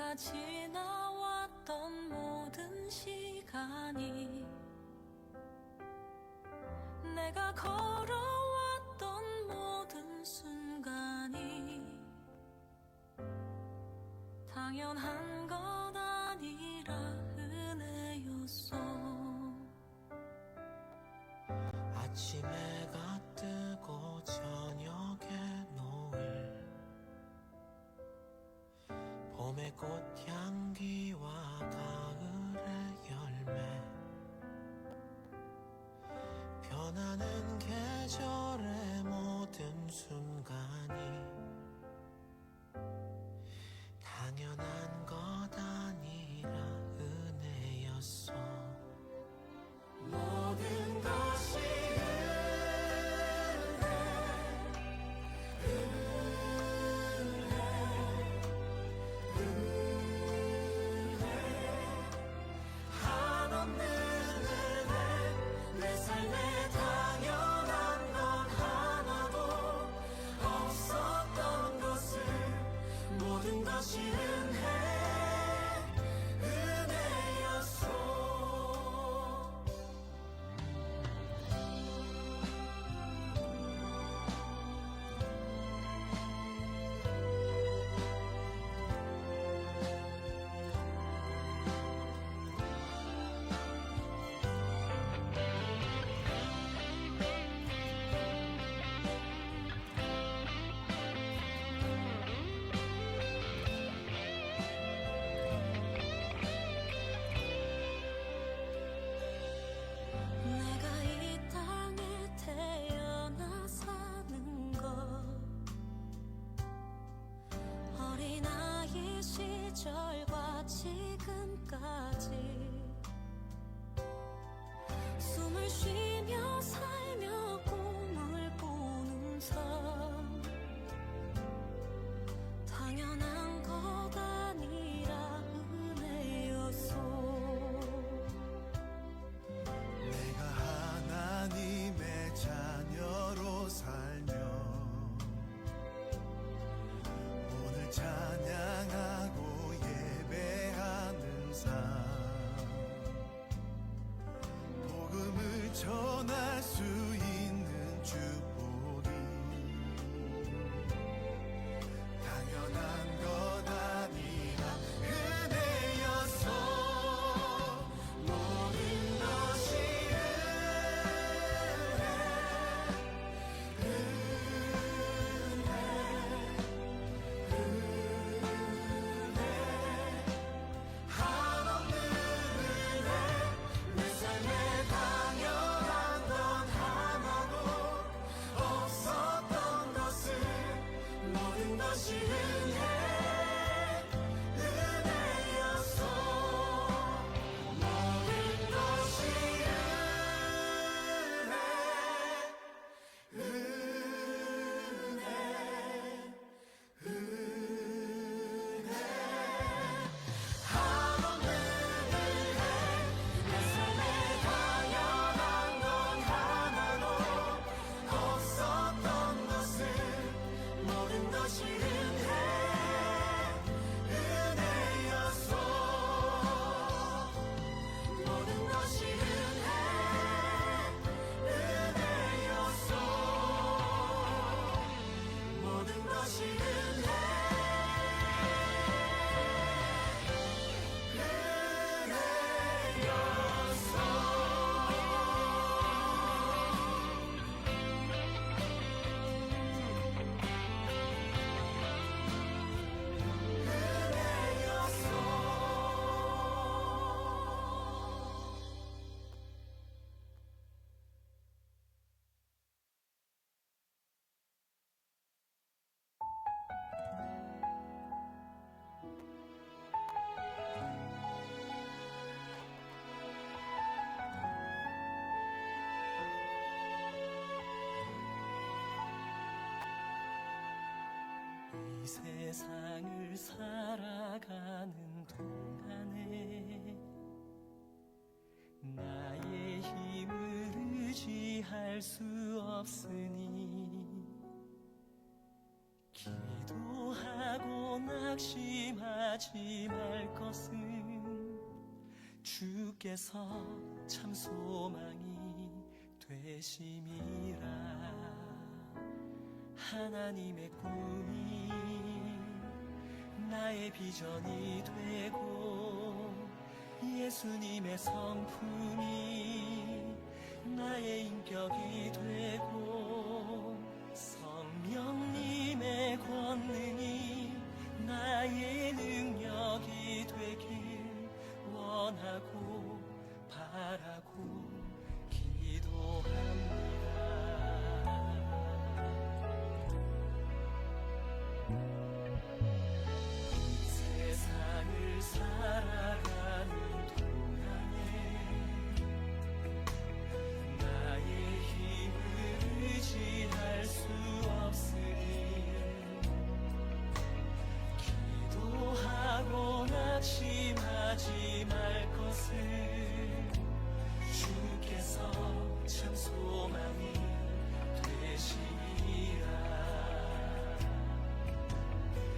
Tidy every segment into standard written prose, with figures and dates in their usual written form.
내가 지나왔던 모든 시간이, 내가 걸어왔던 모든 순간이 당연한 것 아니라 은혜였어. 아침 해가 뜨고 저녁에 노을, 봄의 꽃향기와 가을의 열매, 변하는 계절의 모든 순간이 당연한 것 아니라 은혜였어. 모든 것이 한없는 은혜, 내 삶에 당연한 건 하나도 없었던 것을, 모든 것이 은혜였어. 내가 이 땅에 태어나 사는 것, 어린아이 시절과 지금까지 숨을 쉬며 살며 꿈을 꾸는 삶, 당연한 것 아니라 은혜였어. 내가 하나님의 자녀로 살며 오늘 찬양하고 예배하는 삶, 복음을 전할 수 있는 축복이 당연한 것 아니라 은혜였어. 모든 것이 한없는 은혜, 내 삶에 당연한 건 하나도 없었던 것을, 모든 것이 은혜였어. 모든 것이 한없는 은혜, 내 삶에 당연한 건 하나도 없었던 것을, 모든 것이 은혜였어. 모든 것이 은혜였어. 모든 것이 이 세상을 살아가는 동안에 나의 힘을 의지할 수 없으니 기도하고 낙심하지 낙심할 것은 주께서 참 소망이 되심이라. 하나님의 꿈이 나의 비전이 되고 예수님의 성품이 나의 인격이 되고 성령님의 권능이 나의 능력이 되길 원하고 바라고 기도합니다. 세상을 살아가는 동안에 나의 힘을 의지할 수 없으니 기도하고 낙심하지 말 것을 주께서 참 소망이 되시리라.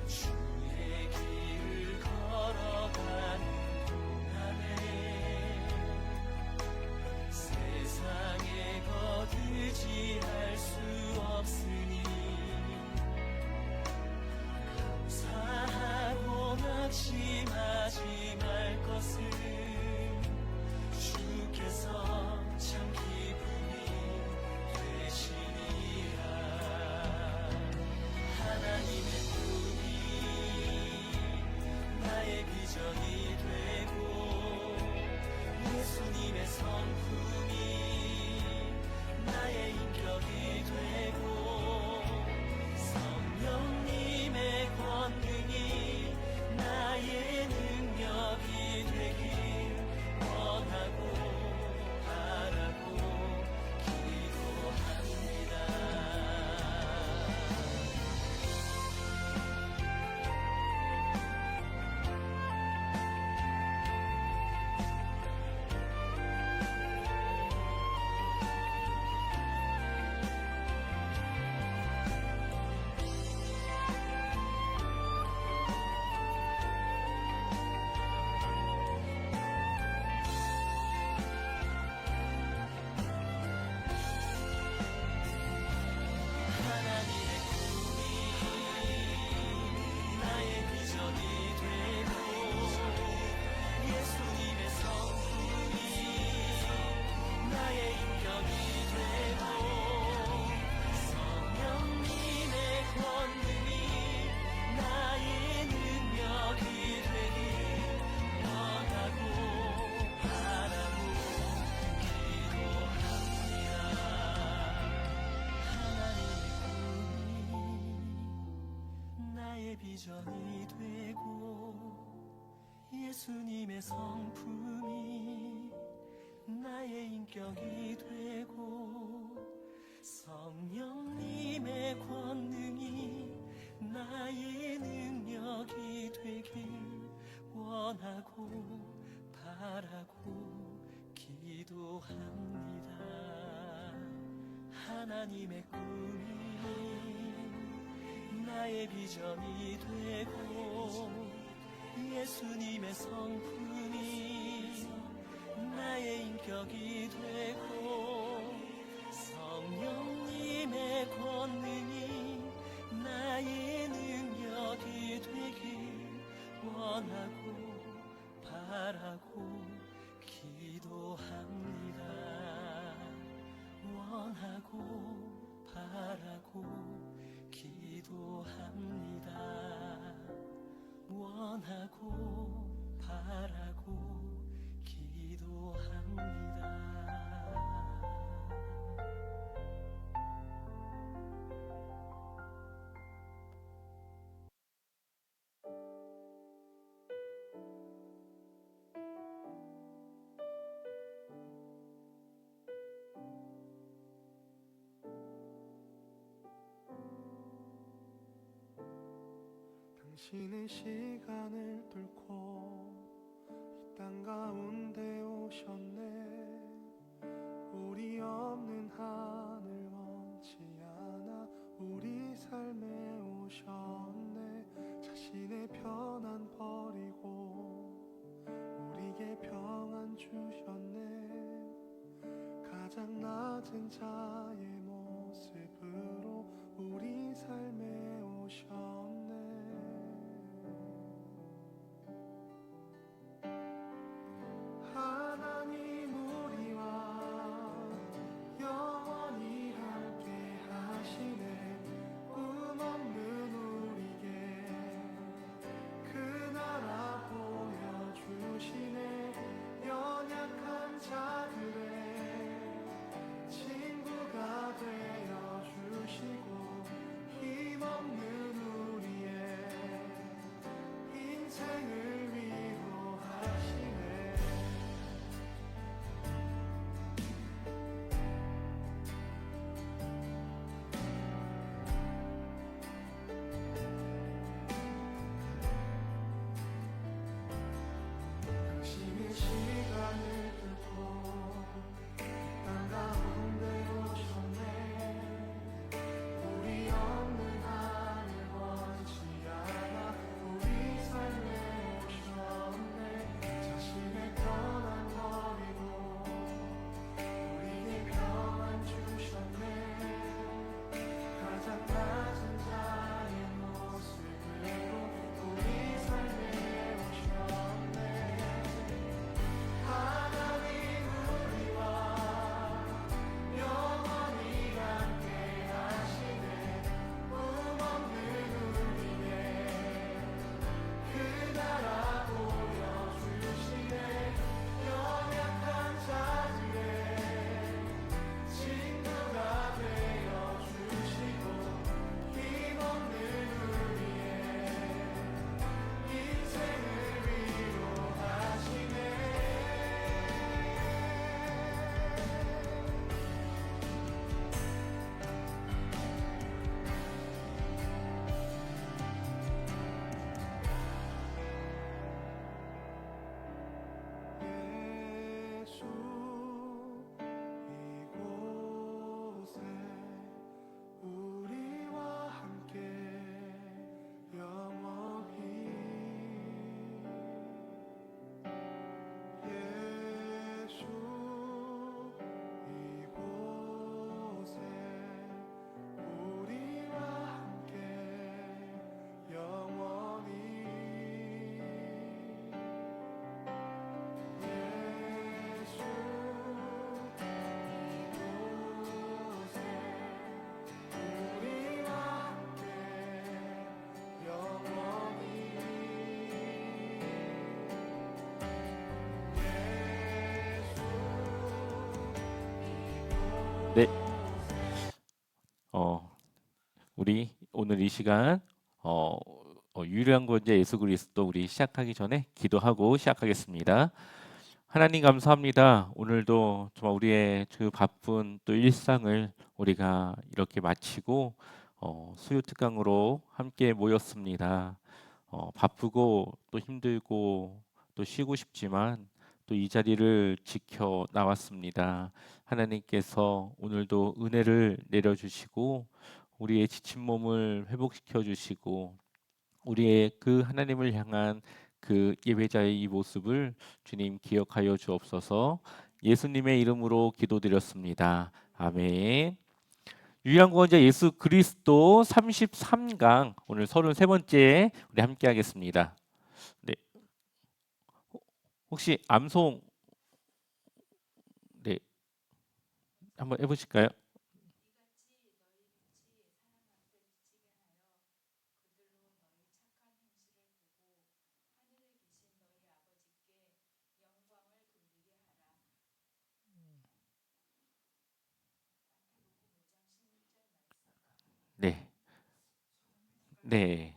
주의 길을 걸어가는 동안에 세상에 거두지할 수 없으니 감사하고 낙심하지 말 것을 주께서 참 기쁨이 되시리라. 하나님의 꿈이 나의 비전이 되고 예수님의 성품이 나의 인격이 되고 성령님의 권능이 나의 능력이 되길 원하고 바라고 기도합니다. 하나님의 꿈이 나의 비전이 되고 예수님의 성품이 나의 인격이 되고 성령님의 권능이 나의 능력이 되길 원하고 바라고 기도합니다. 하나님의 꿈이 나의 비전이 되고 예수님의 성품이 나의 인격이 되고 성령님의 권능이 나의 능력이 되길 원하고 바라고 기도합니다. 하나님의 꿈이 나의 비전이 되고 예수님의 성품이 나의 인격이 되고 성령님의 권능이 나의 능력이 되길 원하고 바라고 기도합니다. 원하고 바라고 기도합니다. 원하고 바라고 기도합니다. 당신은 시간을 뚫고 이 땅 가운데 오셨네. 우리 없는 하늘 원치 않아 우리 삶에 오셨네. 자신의 편안 버리고 낮은 자의 모습으로 우리 삶에 오셨네. 하나님 우리와 영원히 함께 하시네. 꿈 없는 우리에게 그 나라 보여주시네. 연약한 자들의 친구가 되어 주시고 힘없는 우리의 인생을 위로하시네. 당신의 시간을 뚫고 땅 가운데 오셨네. 우리 없는 하늘 원치 않아 우리 삶에 오셨네. 자신의 편안 버리고 우리에게 평안 주셨네. 가장 낮은 자의 모습으로 우리 삶에 오셨네. 하나님 우리와 영원히 함께 하시네. 꿈 없는 우리의 그 나라 보여주시네. 연약한 자들의 친구가 되어주시고 힘없는 우리의 인생을 위로하시네. 예수 이곳에 우리와 함께 영원히. 예수 이곳에 우리와 함께 영원히. 예수 이곳에 우리와 함께 영원히. 네, 우리 오늘 이 시간 유일한 구원자 예수 그리스도 우리 시작하기 전에 기도하고 시작하겠습니다. 하나님 감사합니다. 오늘도 정말 우리의 그 바쁜 또 일상을 우리가 이렇게 마치고 수요 특강으로 함께 모였습니다. 바쁘고 또 힘들고 또 쉬고 싶지만 또 이 자리를 지켜 나왔습니다. 하나님께서 오늘도 은혜를 내려주시고 우리의 지친 몸을 회복시켜 주시고 우리의 그 하나님을 향한 그 예배자의 이 모습을 주님 기억하여 주옵소서. 예수님의 이름으로 기도드렸습니다. 아멘. 유일한 구원자 예수 그리스도 33강 오늘 33번째 우리 함께 하겠습니다. 네. 혹시 암송 네. 한번 해 보실까요? 네. 네.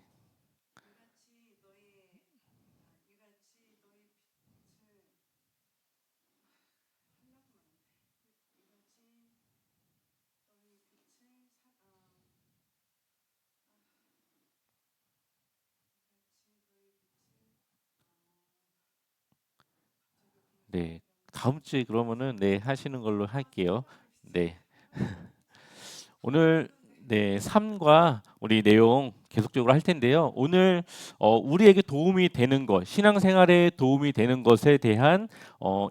네. 다음 주에 그러면은 네 하시는 걸로 할게요. 네. 오늘 네, 3과 우리 내용 계속적으로 할 텐데요. 오늘 우리에게 도움이 되는 것, 신앙생활에 도움이 되는 것에 대한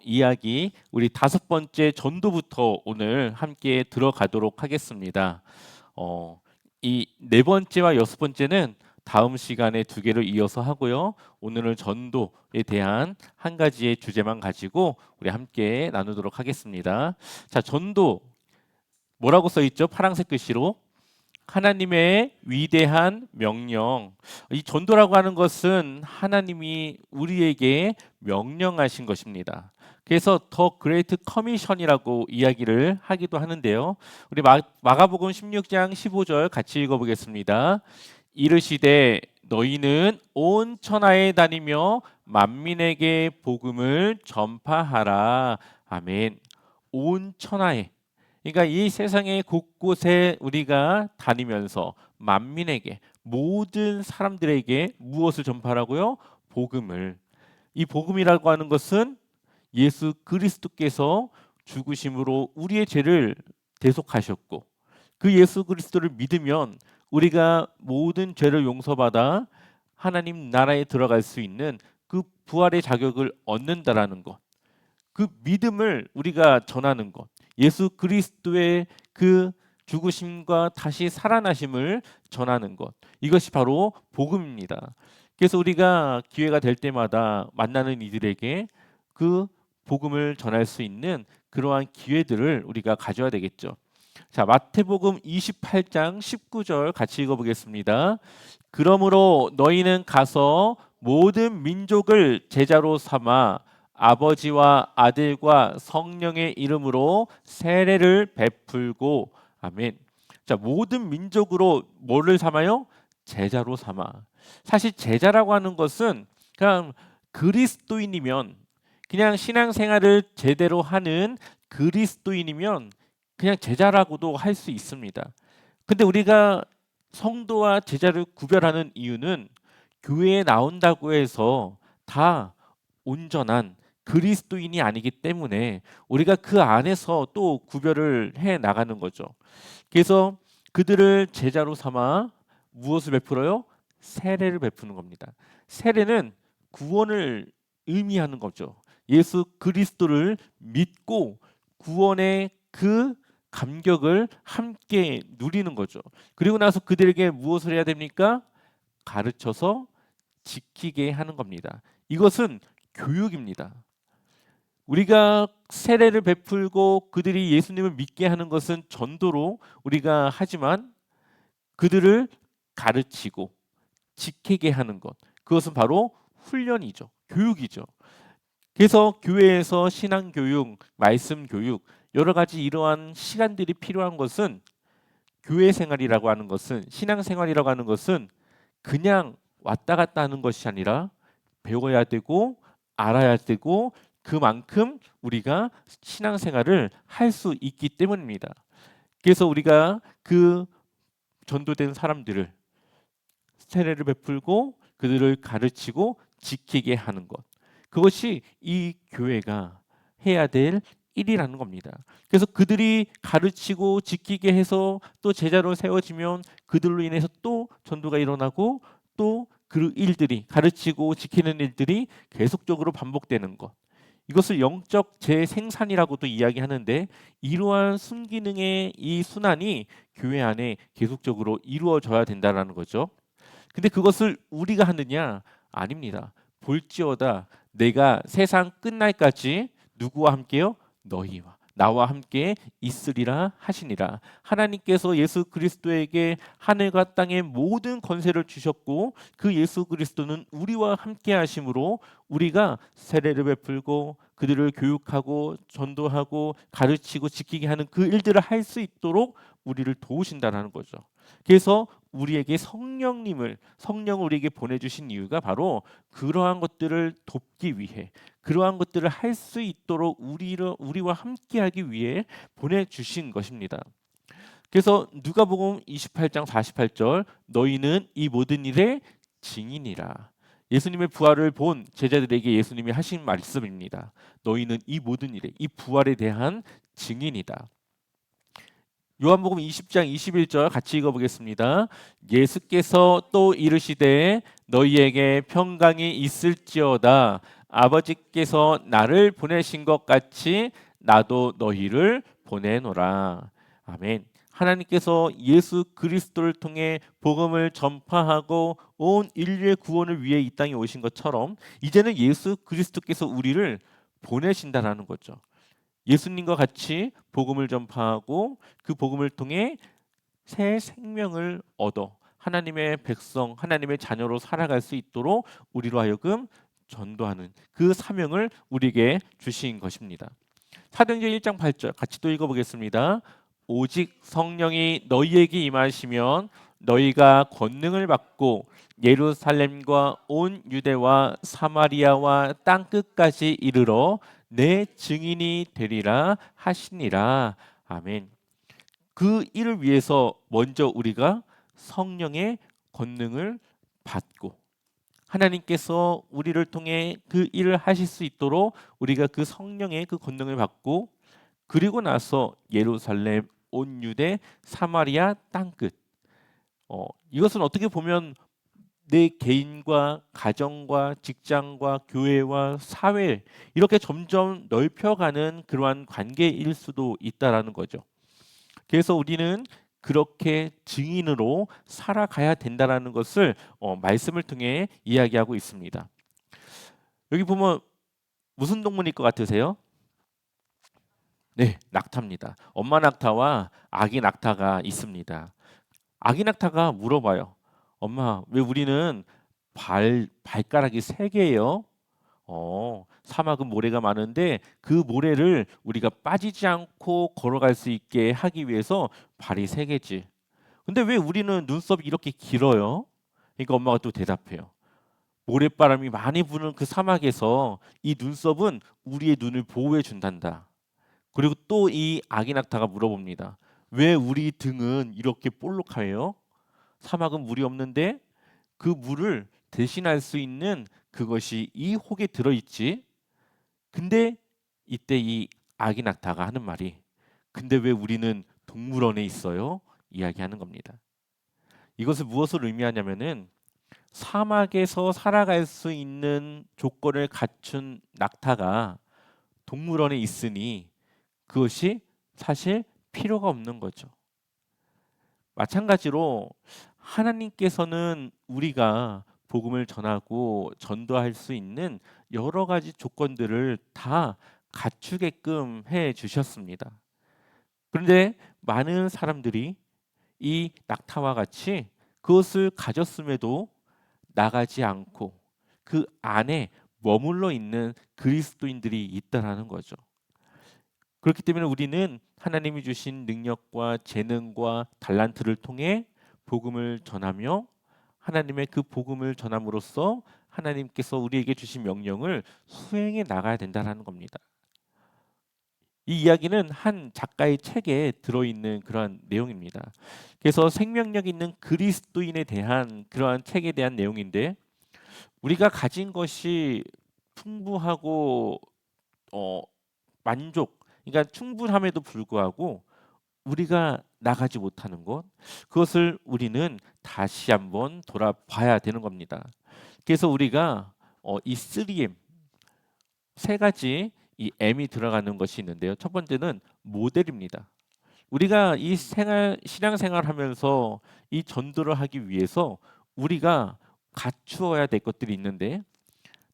이야기, 우리 5번째 전도부터 오늘 함께 들어가도록 하겠습니다. 이 4번째와 6번째는 다음 시간에 2개를 이어서 하고요. 오늘은 전도에 대한 한 가지의 주제만 가지고 우리 함께 나누도록 하겠습니다. 자, 전도 뭐라고 써 있죠? 파란색 글씨로 하나님의 위대한 명령. 이 전도라고 하는 것은 하나님이 우리에게 명령하신 것입니다. 그래서 더 그레이트 커미션이라고 이야기를 하기도 하는데요. 우리 마가복음 16장 15절 같이 읽어보겠습니다. 이르시되 너희는 온 천하에 다니며 만민에게 복음을 전파하라. 아멘. 온 천하에, 그러니까 이 세상의 곳곳에 우리가 다니면서 만민에게, 모든 사람들에게 무엇을 전파하라고요? 복음을. 이 복음이라고 하는 것은 예수 그리스도께서 죽으심으로 우리의 죄를 대속하셨고, 그 예수 그리스도를 믿으면 우리가 모든 죄를 용서받아 하나님 나라에 들어갈 수 있는 그 부활의 자격을 얻는다라는 것, 그 믿음을 우리가 전하는 것, 예수 그리스도의 그 죽으심과 다시 살아나심을 전하는 것, 이것이 바로 복음입니다. 그래서 우리가 기회가 될 때마다 만나는 이들에게 그 복음을 전할 수 있는 그러한 기회들을 우리가 가져야 되겠죠. 자, 마태복음 28장 19절 같이 읽어보겠습니다. 그러므로 너희는 가서 모든 민족을 제자로 삼아 아버지와 아들과 성령의 이름으로 세례를 베풀고, 아멘. 자, 모든 민족으로 뭐를 삼아요? 제자로 삼아. 사실 제자라고 하는 것은 그냥 그리스도인이면, 그냥 신앙생활을 제대로 하는 그리스도인이면 그냥 제자라고도 할 수 있습니다. 근데 우리가 성도와 제자를 구별하는 이유는 교회에 나온다고 해서 다 온전한 그리스도인이 아니기 때문에 우리가 그 안에서 또 구별을 해 나가는 거죠. 그래서 그들을 제자로 삼아 무엇을 베풀어요? 세례를 베푸는 겁니다. 세례는 구원을 의미하는 거죠. 예수 그리스도를 믿고 구원의 그 감격을 함께 누리는 거죠. 그리고 나서 그들에게 무엇을 해야 됩니까? 가르쳐서 지키게 하는 겁니다. 이것은 교육입니다. 우리가 세례를 베풀고 그들이 예수님을 믿게 하는 것은 전도로 우리가 하지만, 그들을 가르치고 지키게 하는 것, 그것은 바로 훈련이죠. 교육이죠. 그래서 교회에서 신앙교육, 말씀교육, 여러 가지 이러한 시간들이 필요한 것은, 교회 생활이라고 하는 것은, 신앙생활이라고 하는 것은 그냥 왔다 갔다 하는 것이 아니라 배워야 되고 알아야 되고, 그만큼 우리가 신앙생활을 할 수 있기 때문입니다. 그래서 우리가 그 전도된 사람들을 세례를 베풀고 그들을 가르치고 지키게 하는 것, 그것이 이 교회가 해야 될 일이라는 겁니다. 그래서 그들이 가르치고 지키게 해서 또 제자로 세워지면 그들로 인해서 또 전도가 일어나고, 또 그 일들이, 가르치고 지키는 일들이 계속적으로 반복되는 것, 이것을 영적 재생산이라고도 이야기하는데, 이러한 순기능의 이 순환이 교회 안에 계속적으로 이루어져야 된다는 거죠. 근데 그것을 우리가 하느냐? 아닙니다. 볼지어다 내가 세상 끝날까지 누구와 함께요? 너희와 나와 함께 있으리라 하시니라. 하나님께서 예수 그리스도에게 하늘과 땅의 모든 권세를 주셨고, 그 예수 그리스도는 우리와 함께 하심으로 우리가 세례를 베풀고 그들을 교육하고 전도하고 가르치고 지키게 하는 그 일들을 할 수 있도록 우리를 도우신다는 거죠. 그래서 우리에게 성령을 우리에게 보내주신 이유가 바로 그러한 것들을 돕기 위해, 그러한 것들을 할 수 있도록 우리와 함께하기 위해 보내주신 것입니다. 그래서 누가복음 28장 48절, 너희는 이 모든 일의 증인이라. 예수님의 부활을 본 제자들에게 예수님이 하신 말씀입니다. 너희는 이 모든 일에, 이 부활에 대한 증인이다. 요한복음 20장 21절 같이 읽어보겠습니다. 예수께서 또 이르시되 너희에게 평강이 있을지어다. 아버지께서 나를 보내신 것 같이 나도 너희를 보내노라. 아멘. 하나님께서 예수 그리스도를 통해 복음을 전파하고 온 인류의 구원을 위해 이 땅에 오신 것처럼 이제는 예수 그리스도께서 우리를 보내신다라는 거죠. 예수님과 같이 복음을 전파하고 그 복음을 통해 새 생명을 얻어 하나님의 백성, 하나님의 자녀로 살아갈 수 있도록 우리로 하여금 전도하는 그 사명을 우리에게 주신 것입니다. 사도행전 1장 8절 같이 또 읽어보겠습니다. 오직 성령이 너희에게 임하시면 너희가 권능을 받고 예루살렘과 온 유대와 사마리아와 땅 끝까지 이르러 내 증인이 되리라 하시니라. 아멘. 그 일을 위해서 먼저 우리가 성령의 권능을 받고 하나님께서 우리를 통해 그 일을 하실 수 있도록 우리가 그 성령의 그 권능을 받고 그리고 나서 예루살렘, 온 유대, 사마리아 땅끝. 이것은 어떻게 보면 내 개인과 가정과 직장과 교회와 사회 이렇게 점점 넓혀가는 그러한 관계일 수도 있다라는 거죠. 그래서 우리는 그렇게 증인으로 살아가야 된다라는 것을 말씀을 통해 이야기하고 있습니다. 여기 보면 무슨 동물일 것 같으세요? 네, 낙타입니다. 엄마 낙타와 아기 낙타가 있습니다. 아기 낙타가 물어봐요. 엄마, 왜 우리는 발가락이 3개예요? 사막은 모래가 많은데 그 모래를 우리가 빠지지 않고 걸어갈 수 있게 하기 위해서 발이 3개지. 근데 왜 우리는 눈썹이 이렇게 길어요? 그러니까 엄마가 또 대답해요. 모래바람이 많이 부는 그 사막에서 이 눈썹은 우리의 눈을 보호해 준단다. 그리고 또 이 아기 낙타가 물어봅니다. 왜 우리 등은 이렇게 볼록해요? 사막은 물이 없는데 그 물을 대신할 수 있는 그것이 이 혹에 들어있지. 근데 이때 이 아기 낙타가 하는 말이 근데 왜 우리는 동물원에 있어요? 이야기하는 겁니다. 이것을 무엇을 의미하냐면은 사막에서 살아갈 수 있는 조건을 갖춘 낙타가 동물원에 있으니 그것이 사실 필요가 없는 거죠. 마찬가지로 하나님께서는 우리가 복음을 전하고 전도할 수 있는 여러 가지 조건들을 다 갖추게끔 해 주셨습니다. 그런데 많은 사람들이 이 낙타와 같이 그것을 가졌음에도 나가지 않고 그 안에 머물러 있는 그리스도인들이 있다라는 거죠. 그렇기 때문에 우리는 하나님이 주신 능력과 재능과 달란트를 통해 복음을 전하며 하나님의 그 복음을 전함으로써 하나님께서 우리에게 주신 명령을 수행해 나가야 된다는 겁니다. 이 이야기는 한 작가의 책에 들어있는 그러한 내용입니다. 그래서 생명력 있는 그리스도인에 대한 그러한 책에 대한 내용인데 우리가 가진 것이 풍부하고 만족, 그러니까 충분함에도 불구하고 우리가 나가지 못하는 것, 그것을 우리는 다시 한번 돌아봐야 되는 겁니다. 그래서 우리가 이 3M, 3가지 이 M이 들어가는 것이 있는데요. 첫 번째는 모델입니다. 우리가 이 신앙생활 하면서 이 전도를 하기 위해서 우리가 갖추어야 될 것들이 있는데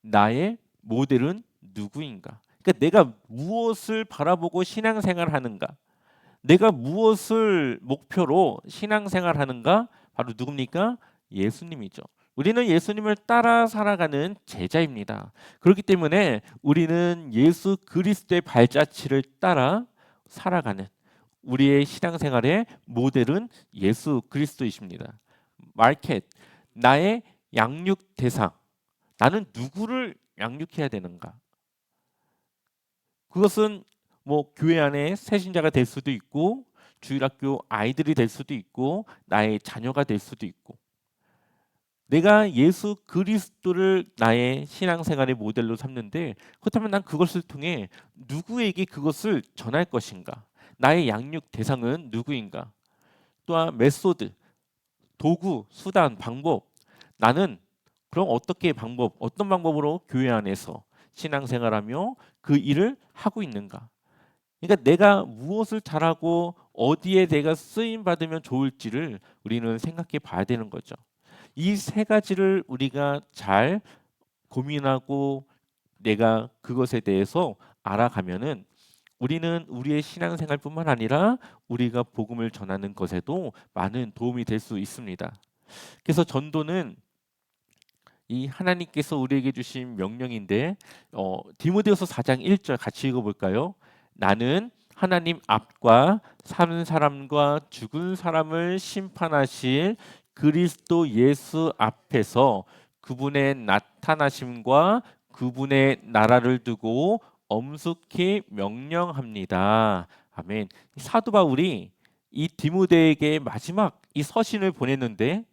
나의 모델은 누구인가? 그러니까 내가 무엇을 바라보고 신앙생활 하는가? 내가 무엇을 목표로 신앙생활 하는가? 바로 누굽니까? 예수님이죠. 우리는 예수님을 따라 살아가는 제자입니다. 그렇기 때문에 우리는 예수 그리스도의 발자취를 따라 살아가는 우리의 신앙생활의 모델은 예수 그리스도이십니다. 마켓, 나의 양육 대상. 나는 누구를 양육해야 되는가? 그것은 뭐 교회 안에 새신자가 될 수도 있고 주일학교 아이들이 될 수도 있고 나의 자녀가 될 수도 있고 내가 예수 그리스도를 나의 신앙생활의 모델로 삼는데 그렇다면 난 그것을 통해 누구에게 그것을 전할 것인가? 나의 양육 대상은 누구인가? 또한 메소드, 도구, 수단, 방법. 나는 그럼 어떤 방법으로 교회 안에서 신앙생활하며 그 일을 하고 있는가? 그러니까 내가 무엇을 잘하고 어디에 내가 쓰임 받으면 좋을지를 우리는 생각해 봐야 되는 거죠. 이 세 가지를 우리가 잘 고민하고 내가 그것에 대해서 알아가면은 우리는 우리의 신앙생활뿐만 아니라 우리가 복음을 전하는 것에도 많은 도움이 될 수 있습니다. 그래서 전도는 이 하나님께서 우리에게 주신 명령인데 디모데후서 4장 1절 같이 읽어볼까요? 나는 하나님 앞과 사는 사람과 죽은 사람을 심판하실 그리스도 예수 앞에서 그분의 나타나심과 그분의 나라를 두고 엄숙히 명령합니다. 아멘. 사도 바울이 이 디모데에게 마지막 이 서신을 보냈는데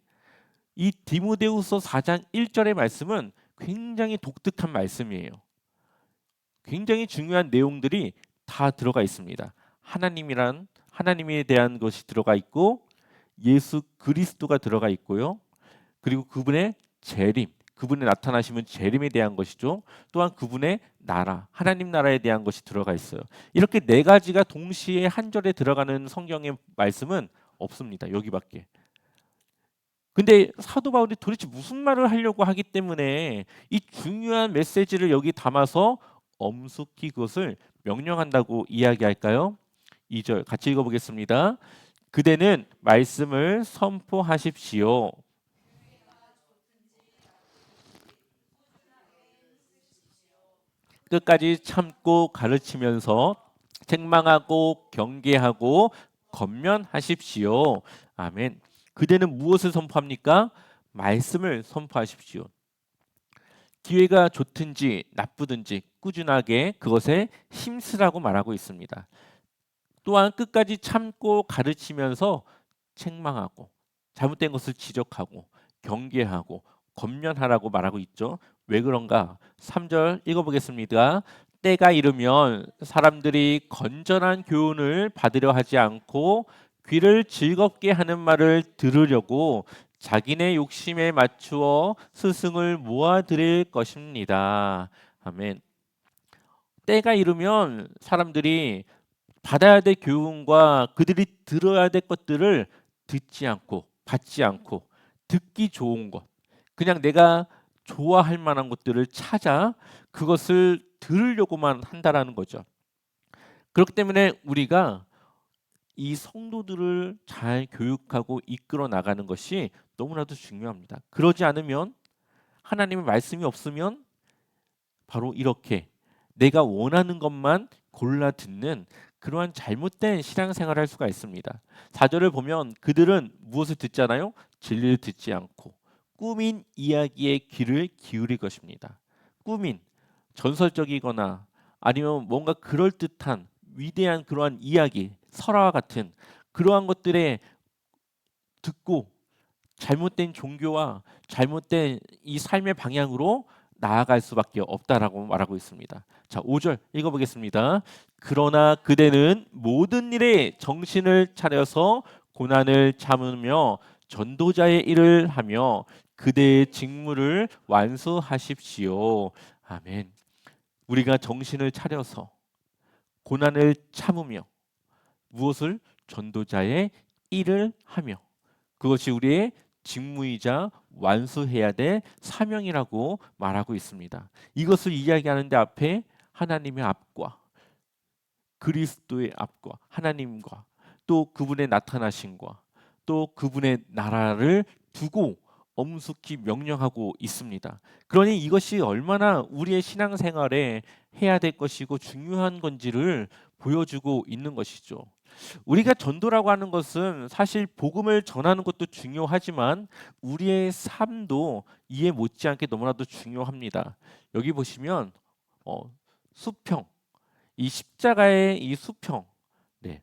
이 디모데후서 4장 1절의 말씀은 굉장히 독특한 말씀이에요. 굉장히 중요한 내용들이 다 들어가 있습니다. 하나님에 대한 것이 들어가 있고 예수 그리스도가 들어가 있고요. 그리고 그분의 재림, 그분의 나타나심은 재림에 대한 것이죠. 또한 그분의 나라, 하나님 나라에 대한 것이 들어가 있어요. 이렇게 네 가지가 동시에 한 절에 들어가는 성경의 말씀은 없습니다. 여기밖에. 근데 사도 바울이 도대체 무슨 말을 하려고 하기 때문에 이 중요한 메시지를 여기 담아서 엄숙히 그것을 명령한다고 이야기할까요? 2절 같이 읽어보겠습니다. 그대는 말씀을 선포하십시오. 끝까지 참고 가르치면서 책망하고 경계하고 권면하십시오. 아멘. 그대는 무엇을 선포합니까? 말씀을 선포하십시오. 기회가 좋든지 나쁘든지 꾸준하게 그것에 힘쓰라고 말하고 있습니다. 또한 끝까지 참고 가르치면서 책망하고 잘못된 것을 지적하고 경계하고 권면하라고 말하고 있죠. 왜 그런가? 3절 읽어보겠습니다. 때가 이르면 사람들이 건전한 교훈을 받으려 하지 않고 귀를 즐겁게 하는 말을 들으려고 자기네 욕심에 맞추어 스승을 모아들일 것입니다. 아멘. 때가 이르면 사람들이 받아야 될 교훈과 그들이 들어야 될 것들을 듣지 않고 받지 않고 듣기 좋은 것, 그냥 내가 좋아할 만한 것들을 찾아 그것을 들으려고만 한다라는 거죠. 그렇기 때문에 우리가 이 성도들을 잘 교육하고 이끌어 나가는 것이 너무나도 중요합니다. 그러지 않으면 하나님의 말씀이 없으면 바로 이렇게 내가 원하는 것만 골라 듣는 그러한 잘못된 신앙생활을 할 수가 있습니다. 4절을 보면 그들은 무엇을 듣잖아요? 진리를 듣지 않고 꾸민 이야기에 귀를 기울일 것입니다. 꾸민, 전설적이거나 아니면 뭔가 그럴듯한 위대한 그러한 이야기, 설화와 같은 그러한 것들에 듣고 잘못된 종교와 잘못된 이 삶의 방향으로 나아갈 수밖에 없다라고 말하고 있습니다. 자, 5절 읽어보겠습니다. 그러나 그대는 모든 일에 정신을 차려서 고난을 참으며 전도자의 일을 하며 그대의 직무를 완수하십시오. 아멘. 우리가 정신을 차려서 고난을 참으며 무엇을? 전도자의 일을 하며 그것이 우리의 직무이자 완수해야 될 사명이라고 말하고 있습니다. 이것을 이야기하는데 앞에 하나님의 앞과 그리스도의 앞과 하나님과 또 그분의 나타나심과 또 그분의 나라를 두고 엄숙히 명령하고 있습니다. 그러니 이것이 얼마나 우리의 신앙생활에 해야 될 것이고 중요한 건지를 보여주고 있는 것이죠. 우리가 전도라고 하는 것은 사실 복음을 전하는 것도 중요하지만 우리의 삶도 이에 못지않게 너무나도 중요합니다. 여기 보시면 수평, 이 십자가의 이 수평, 네.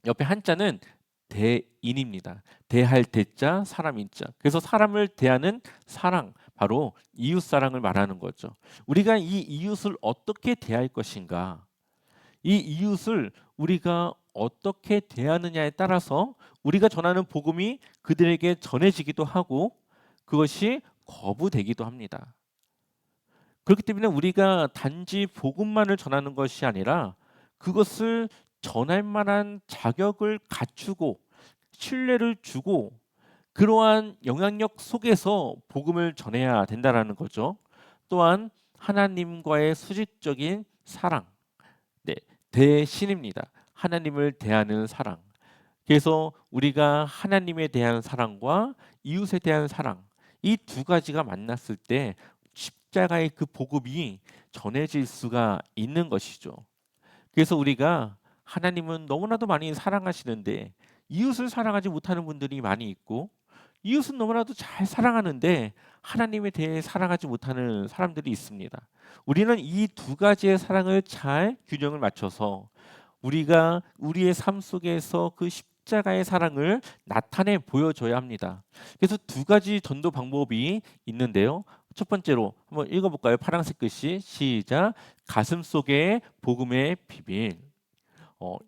옆에 한자는 대인입니다. 대할 대자, 사람 인자. 그래서 사람을 대하는 사랑, 바로 이웃 사랑을 말하는 거죠. 우리가 이 이웃을 어떻게 대할 것인가? 이 이웃을 우리가 어떻게 대하느냐에 따라서 우리가 전하는 복음이 그들에게 전해지기도 하고 그것이 거부되기도 합니다. 그렇기 때문에 우리가 단지 복음만을 전하는 것이 아니라 그것을 전할 만한 자격을 갖추고 신뢰를 주고 그러한 영향력 속에서 복음을 전해야 된다라는 거죠. 또한 하나님과의 수직적인 사랑, 네, 대신입니다. 하나님을 대하는 사랑. 그래서 우리가 하나님에 대한 사랑과 이웃에 대한 사랑, 이 두 가지가 만났을 때 십자가의 그 복음이 전해질 수가 있는 것이죠. 그래서 우리가 하나님은 너무나도 많이 사랑하시는데 이웃을 사랑하지 못하는 분들이 많이 있고 이웃은 너무나도 잘 사랑하는데 하나님에 대해 사랑하지 못하는 사람들이 있습니다. 우리는 이 두 가지의 사랑을 잘 균형을 맞춰서 우리가 우리의 삶 속에서 그 십자가의 사랑을 나타내 보여줘야 합니다. 그래서 두 가지 전도 방법이 있는데요. 첫 번째로 한번 읽어볼까요? 파란색 글씨 시작. 가슴 속에 복음의 비밀.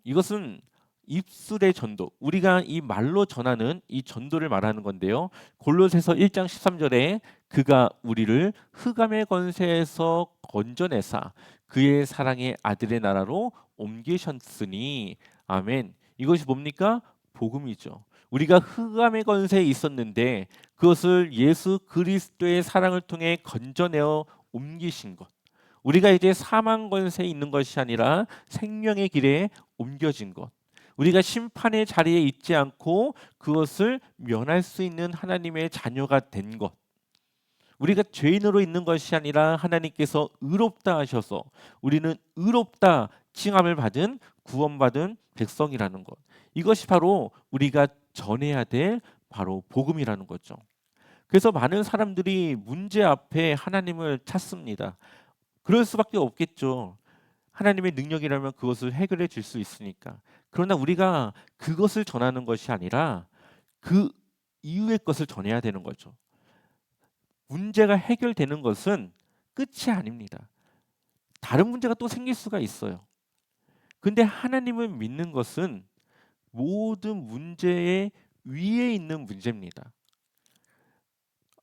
이것은 입술의 전도, 우리가 이 말로 전하는 이 전도를 말하는 건데요. 골로새서 1장 13절에 그가 우리를 흑암의 권세에서 건져내사 그의 사랑의 아들의 나라로 옮기셨으니 아멘. 이것이 뭡니까? 복음이죠. 우리가 흑암의 권세에 있었는데 그것을 예수 그리스도의 사랑을 통해 건져내어 옮기신 것. 우리가 이제 사망 권세에 있는 것이 아니라 생명의 길에 옮겨진 것. 우리가 심판의 자리에 있지 않고 그것을 면할 수 있는 하나님의 자녀가 된 것. 우리가 죄인으로 있는 것이 아니라 하나님께서 의롭다 하셔서 우리는 의롭다 칭함을 받은 구원받은 백성이라는 것. 이것이 바로 우리가 전해야 될 바로 복음이라는 거죠. 그래서 많은 사람들이 문제 앞에 하나님을 찾습니다. 그럴 수밖에 없겠죠. 하나님의 능력이라면 그것을 해결해 줄 수 있으니까. 그러나 우리가 그것을 전하는 것이 아니라 그 이후의 것을 전해야 되는 거죠. 문제가 해결되는 것은 끝이 아닙니다. 다른 문제가 또 생길 수가 있어요. 근데 하나님을 믿는 것은 모든 문제의 위에 있는 문제입니다.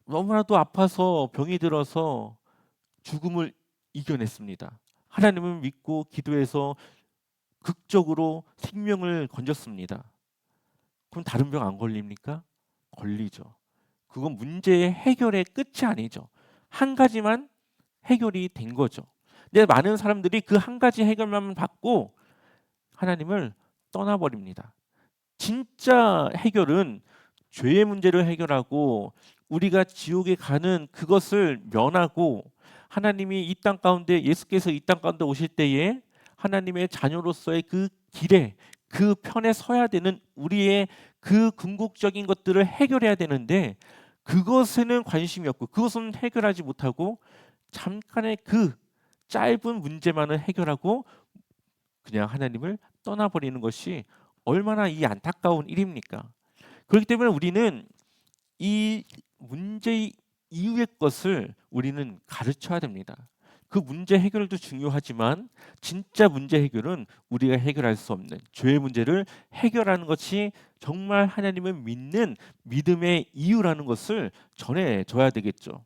너무나도 아파서 병이 들어서 죽음을 이겨냈습니다. 하나님을 믿고 기도해서 극적으로 생명을 건졌습니다. 그럼 다른 병 안 걸립니까? 걸리죠. 그건 문제의 해결의 끝이 아니죠. 한 가지만 해결이 된 거죠. 근데 많은 사람들이 그 한 가지 해결만 받고 하나님을 떠나버립니다. 진짜 해결은 죄의 문제를 해결하고 우리가 지옥에 가는 그것을 면하고 하나님이 이 땅 가운데 예수께서 이 땅 가운데 오실 때에 하나님의 자녀로서의 그 길에 그 편에 서야 되는 우리의 그 궁극적인 것들을 해결해야 되는데 그것에는 관심이 없고 그것은 해결하지 못하고 잠깐의 그 짧은 문제만을 해결하고 그냥 하나님을 떠나버리는 것이 얼마나 이 안타까운 일입니까? 그렇기 때문에 우리는 이 문제 이후의 것을 우리는 가르쳐야 됩니다. 그 문제 해결도 중요하지만 진짜 문제 해결은 우리가 해결할 수 없는 죄의 문제를 해결하는 것이 정말 하나님을 믿는 믿음의 이유라는 것을 전해줘야 되겠죠.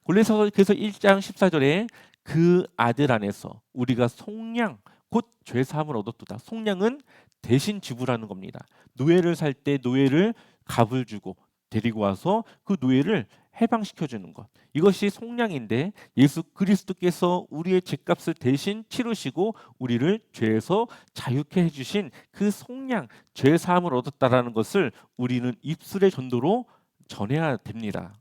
골로새서 그래서 1장 14절에 그 아들 안에서 우리가 속량 곧 죄사함을 얻었도다. 속량은 대신 지불하는 겁니다. 노예를 살 때 노예를 값을 주고 데리고 와서 그 노예를 해방시켜 주는 것. 이것이 속량인데 예수 그리스도께서 우리의 죄값을 대신 치르시고 우리를 죄에서 자유케 해 주신 그 속량, 죄 사함을 얻었다라는 것을 우리는 입술의 전도로 전해야 됩니다.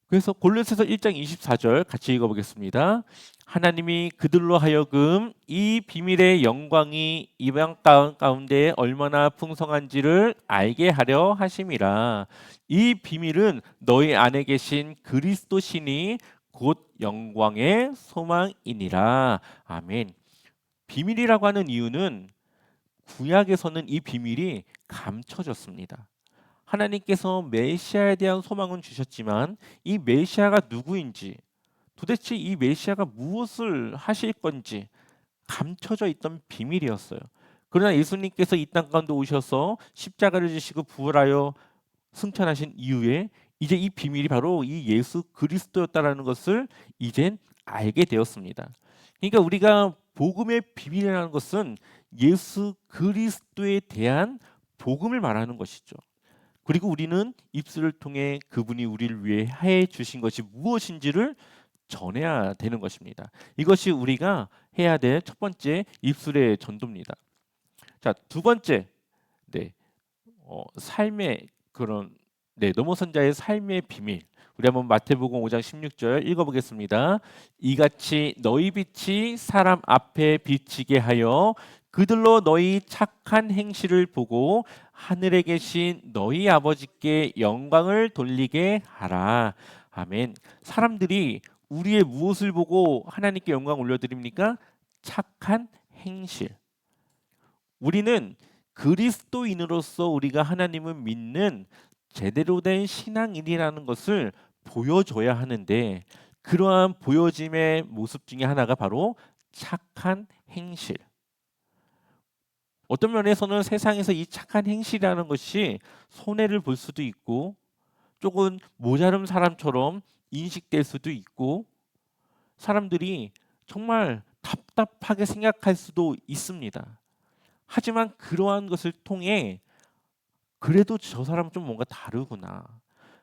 그래서 골로새서 1장 24절 같이 읽어보겠습니다. 하나님이 그들로 하여금 이 비밀의 영광이 이방 가운데 얼마나 풍성한지를 알게 하려 하심이라. 이 비밀은 너희 안에 계신 그리스도 신이 곧 영광의 소망이니라. 아멘. 비밀이라고 하는 이유는 구약에서는 이 비밀이 감춰졌습니다. 하나님께서 메시아에 대한 소망은 주셨지만 이 메시아가 누구인지 도대체 이 메시아가 무엇을 하실 건지 감춰져 있던 비밀이었어요. 그러나 예수님께서 이 땅 가운데 오셔서 십자가를 지시고 부활하여 승천하신 이후에 이제 이 비밀이 바로 이 예수 그리스도였다라는 것을 이젠 알게 되었습니다. 그러니까 우리가 복음의 비밀이라는 것은 예수 그리스도에 대한 복음을 말하는 것이죠. 그리고 우리는 입술을 통해 그분이 우리를 위해 해 주신 것이 무엇인지를 전해야 되는 것입니다. 이것이 우리가 해야 될 첫 번째 입술의 전도입니다. 자, 두 번째, 네, 삶의 그런 넘어선 자의 삶의 비밀. 우리 한번 마태복음 5장 16절 읽어보겠습니다. 이같이 너희 빛이 사람 앞에 비치게 하여 그들로 너희 착한 행실을 보고 하늘에 계신 너희 아버지께 영광을 돌리게 하라. 아멘. 사람들이 우리의 무엇을 보고 하나님께 영광 올려드립니까? 착한 행실. 우리는 그리스도인으로서 우리가 하나님을 믿는 제대로 된 신앙인이라는 것을 보여줘야 하는데, 그러한 보여짐의 모습 중에 하나가 바로 착한 행실. 어떤 면에서는 세상에서 이 착한 행실이라는 것이 손해를 볼 수도 있고 조금 모자른 사람처럼 인식될 수도 있고 사람들이 정말 답답하게 생각할 수도 있습니다. 하지만 그러한 것을 통해 그래도 저 사람은 좀 뭔가 다르구나.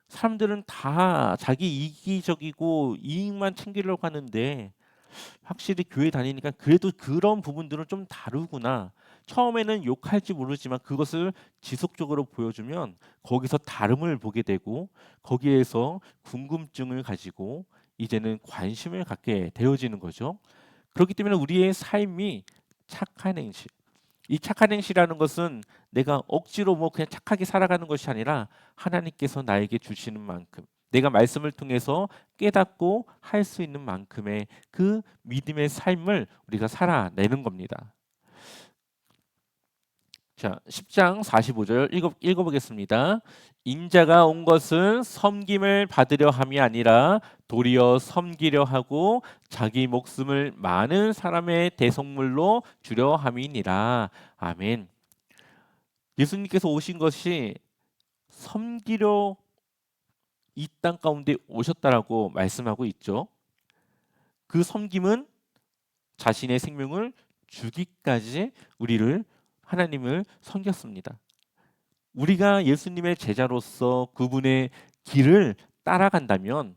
사람들은 다 자기 이기적이고 이익만 챙기려고 하는데 확실히 교회 다니니까 그래도 그런 부분들은 좀 다르구나. 처음에는 욕할지 모르지만 그것을 지속적으로 보여주면 거기서 다름을 보게 되고 거기에서 궁금증을 가지고 이제는 관심을 갖게 되어지는 거죠. 그렇기 때문에 우리의 삶이 착한 행실. 이 착한 행실이라는 것은 내가 억지로 그냥 착하게 살아가는 것이 아니라 하나님께서 나에게 주시는 만큼 내가 말씀을 통해서 깨닫고 할 수 있는 만큼의 그 믿음의 삶을 우리가 살아내는 겁니다. 자, 10장 45절 읽어보겠습니다. 인자가 온 것은 섬김을 받으려 함이 아니라 도리어 섬기려 하고 자기 목숨을 많은 사람의 대속물로 주려 함이니라. 아멘. 예수님께서 오신 것이 섬기려 이 땅 가운데 오셨다라고 말씀하고 있죠. 그 섬김은 자신의 생명을 주기까지 하나님을 섬겼습니다. 우리가 예수님의 제자로서 그분의 길을 따라간다면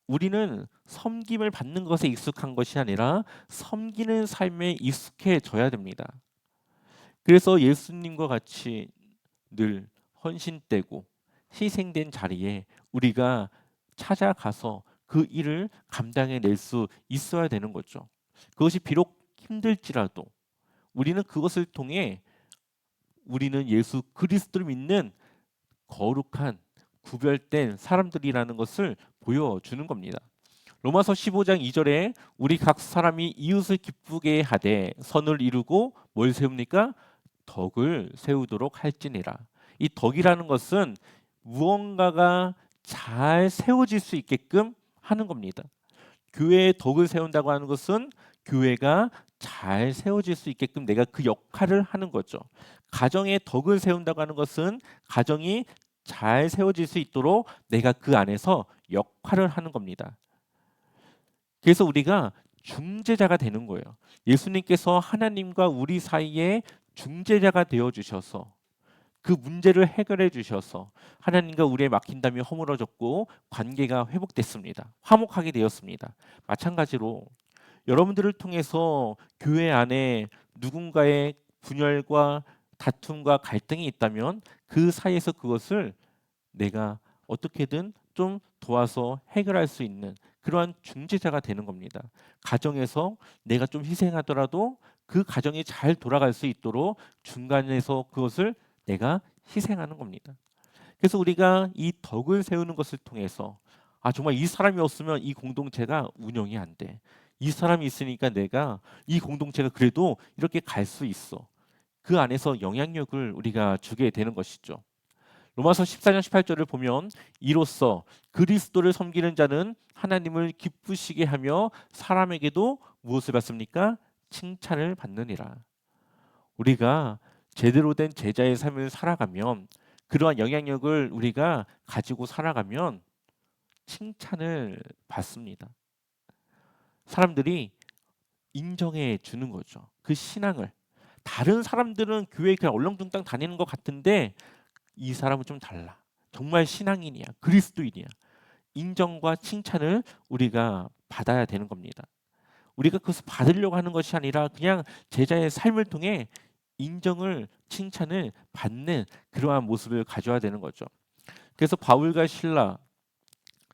우리는 섬김을 받는 것에 익숙한 것이 아니라 섬기는 삶에 익숙해져야 됩니다. 그래서 예수님과 같이 늘 헌신되고 희생된 자리에 우리가 찾아가서 그 일을 감당해낼 수 있어야 되는 거죠. 그것이 비록 힘들지라도 우리는 그것을 통해 우리는 예수 그리스도를 믿는 거룩한 구별된 사람들이라는 것을 보여주는 겁니다. 로마서 15장 2절에 우리 각 사람이 이웃을 기쁘게 하되 선을 이루고 뭘 세웁니까? 덕을 세우도록 할지니라. 이 덕이라는 것은 무언가가 잘 세워질 수 있게끔 하는 겁니다. 교회에 덕을 세운다고 하는 것은 교회가 잘 세워질 수 있게끔 내가 그 역할을 하는 거죠. 가정에 덕을 세운다고 하는 것은 가정이 잘 세워질 수 있도록 내가 그 안에서 역할을 하는 겁니다. 그래서 우리가 중재자가 되는 거예요. 예수님께서 하나님과 우리 사이에 중재자가 되어 주셔서 그 문제를 해결해 주셔서 하나님과 우리의 막힌담이 허물어졌고 관계가 회복됐습니다. 화목하게 되었습니다. 마찬가지로 여러분들을 통해서 교회 안에 누군가의 분열과 다툼과 갈등이 있다면 그 사이에서 그것을 내가 어떻게든 좀 도와서 해결할 수 있는 그러한 중재자가 되는 겁니다. 가정에서 내가 좀 희생하더라도 그 가정이 잘 돌아갈 수 있도록 중간에서 그것을 내가 희생하는 겁니다. 그래서 우리가 이 덕을 세우는 것을 통해서 정말 이 사람이 없으면 이 공동체가 운영이 안 돼. 이 사람이 있으니까 내가 이 공동체가 그래도 이렇게 갈 수 있어. 그 안에서 영향력을 우리가 주게 되는 것이죠. 로마서 14장 18절을 보면 이로써 그리스도를 섬기는 자는 하나님을 기쁘시게 하며 사람에게도 무엇을 받습니까? 칭찬을 받느니라. 우리가 제대로 된 제자의 삶을 살아가면 그러한 영향력을 우리가 가지고 살아가면 칭찬을 받습니다. 사람들이 인정해 주는 거죠. 그 신앙을. 다른 사람들은 교회 그냥 얼렁뚱땅 다니는 것 같은데 이 사람은 좀 달라. 정말 신앙인이야. 그리스도인이야. 인정과 칭찬을 우리가 받아야 되는 겁니다. 우리가 그것을 받으려고 하는 것이 아니라 그냥 제자의 삶을 통해 인정을 칭찬을 받는 그러한 모습을 가져야 되는 거죠. 그래서 바울과 실라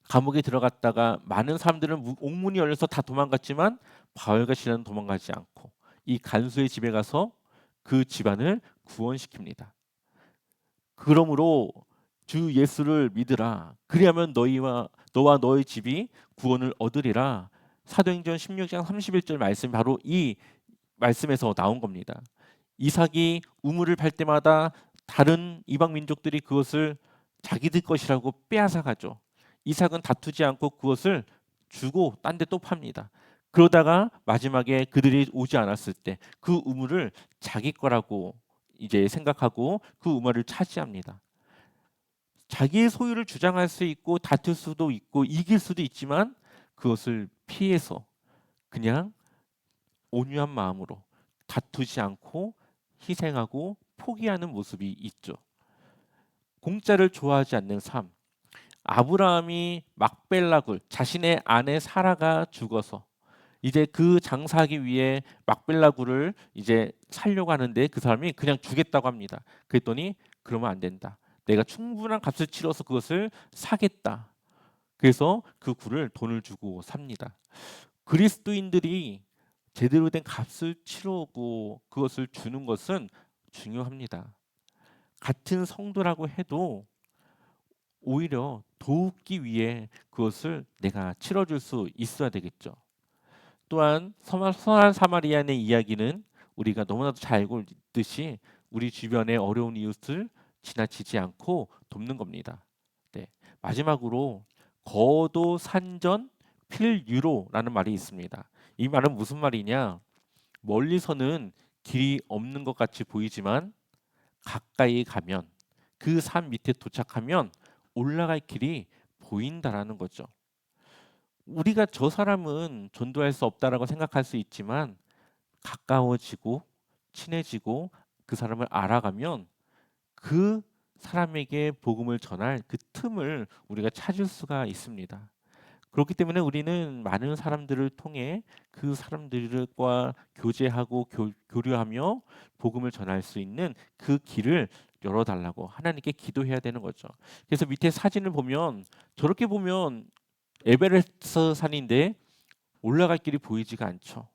감옥에 들어갔다가 많은 사람들은 옥문이 열려서 다 도망갔지만 바울과 실라는 도망가지 않고 이 간수의 집에 가서 그 집안을 구원시킵니다. 그러므로 주 예수를 믿으라. 그리하면 너와 너의 집이 구원을 얻으리라. 사도행전 16장 31절 말씀 바로 이 말씀에서 나온 겁니다. 이삭이 우물을 팔 때마다 다른 이방 민족들이 그것을 자기들 것이라고 빼앗아 가죠. 이삭은 다투지 않고 그것을 주고 딴 데 또 팝니다. 그러다가 마지막에 그들이 오지 않았을 때 그 우물을 자기 거라고 이제 생각하고 그 우물을 차지합니다. 자기의 소유를 주장할 수 있고 다툴 수도 있고 이길 수도 있지만 그것을 피해서 그냥 온유한 마음으로 다투지 않고 희생하고 포기하는 모습이 있죠. 공짜를 좋아하지 않는 삶. 아브라함이 막벨라굴 자신의 아내 사라가 죽어서 이제 그 장사하기 위해 막벨라굴을 이제 살려고 하는데 그 사람이 그냥 주겠다고 합니다. 그랬더니 그러면 안 된다. 내가 충분한 값을 치러서 그것을 사겠다. 그래서 그 굴을 돈을 주고 삽니다. 그리스도인들이 제대로 된 값을 치르고 그것을 주는 것은 중요합니다. 같은 성도라고 해도 오히려 돕기 위해 그것을 내가 치러줄 수 있어야 되겠죠. 또한 선한 사마리아인의 이야기는 우리가 너무나도 잘 알고 있듯이 우리 주변의 어려운 이웃을 지나치지 않고 돕는 겁니다. 네. 마지막으로 거도 산전 필유로라는 말이 있습니다. 이 말은 무슨 말이냐? 멀리서는 길이 없는 것 같이 보이지만 가까이 가면 그 산 밑에 도착하면 올라갈 길이 보인다라는 거죠. 우리가 저 사람은 전도할 수 없다라고 생각할 수 있지만 가까워지고 친해지고 그 사람을 알아가면 그 사람에게 복음을 전할 그 틈을 우리가 찾을 수가 있습니다. 그렇기 때문에 우리는 많은 사람들을 통해 그 사람들과 교제하고 교류하며 복음을 전할 수 있는 그 길을 열어달라고 하나님께 기도해야 되는 거죠. 그래서 밑에 사진을 보면 저렇게 보면 에베레스트 산인데 올라갈 길이 보이지가 않죠.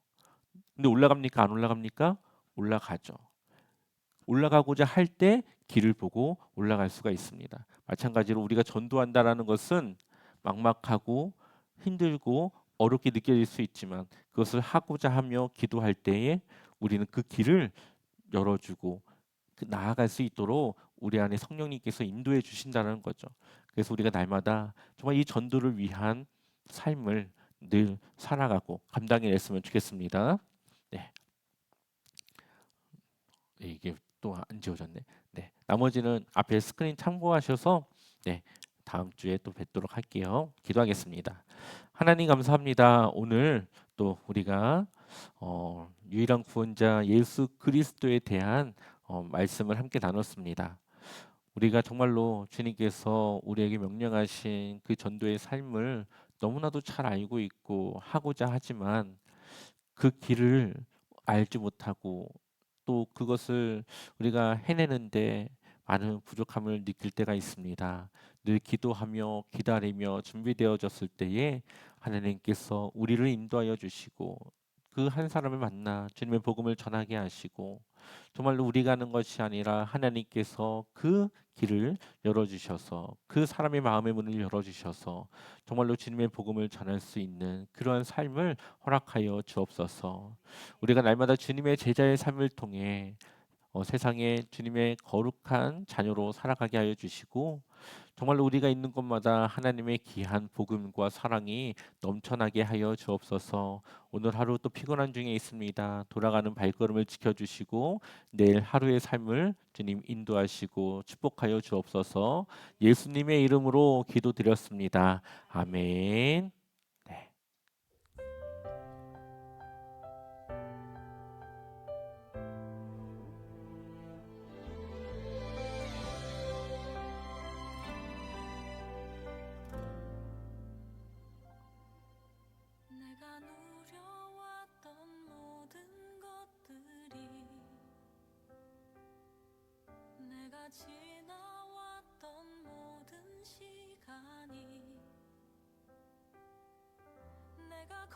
근데 올라갑니까? 안 올라갑니까? 올라가죠. 올라가고자 할 때 길을 보고 올라갈 수가 있습니다. 마찬가지로 우리가 전도한다라는 것은 막막하고 힘들고 어렵게 느껴질 수 있지만 그것을 하고자 하며 기도할 때에 우리는 그 길을 열어주고 나아갈 수 있도록 우리 안에 성령님께서 인도해 주신다는 거죠. 그래서 우리가 날마다 정말 이 전도를 위한 삶을 늘 살아가고 감당해냈으면 좋겠습니다. 네. 이게 또 안 지워졌네. 네. 나머지는 앞에 스크린 참고하셔서 네. 다음 주에 또 뵙도록 할게요. 기도하겠습니다. 하나님 감사합니다. 오늘 또 우리가 유일한 구원자 예수 그리스도에 대한 말씀을 함께 나눴습니다. 우리가 정말로 주님께서 우리에게 명령하신 그 전도의 삶을 너무나도 잘 알고 있고 하고자 하지만 그 길을 알지 못하고 또 그것을 우리가 해내는데 많은 부족함을 느낄 때가 있습니다. 늘 기도하며 기다리며 준비되어졌을 때에 하나님께서 우리를 인도하여 주시고 그 한 사람을 만나 주님의 복음을 전하게 하시고 정말로 우리가 하는 것이 아니라 하나님께서 그 길을 열어주셔서 그 사람의 마음의 문을 열어주셔서 정말로 주님의 복음을 전할 수 있는 그러한 삶을 허락하여 주옵소서. 우리가 날마다 주님의 제자의 삶을 통해 세상에 주님의 거룩한 자녀로 살아가게 하여 주시고 정말로 우리가 있는 곳마다 하나님의 귀한 복음과 사랑이 넘쳐나게 하여 주옵소서. 오늘 하루 또 피곤한 중에 있습니다. 돌아가는 발걸음을 지켜주시고 내일 하루의 삶을 주님 인도하시고 축복하여 주옵소서. 예수님의 이름으로 기도드렸습니다. 아멘. 네. 내가 누려왔던 모든 것들이 내가 지나왔던 모든 시간이 내가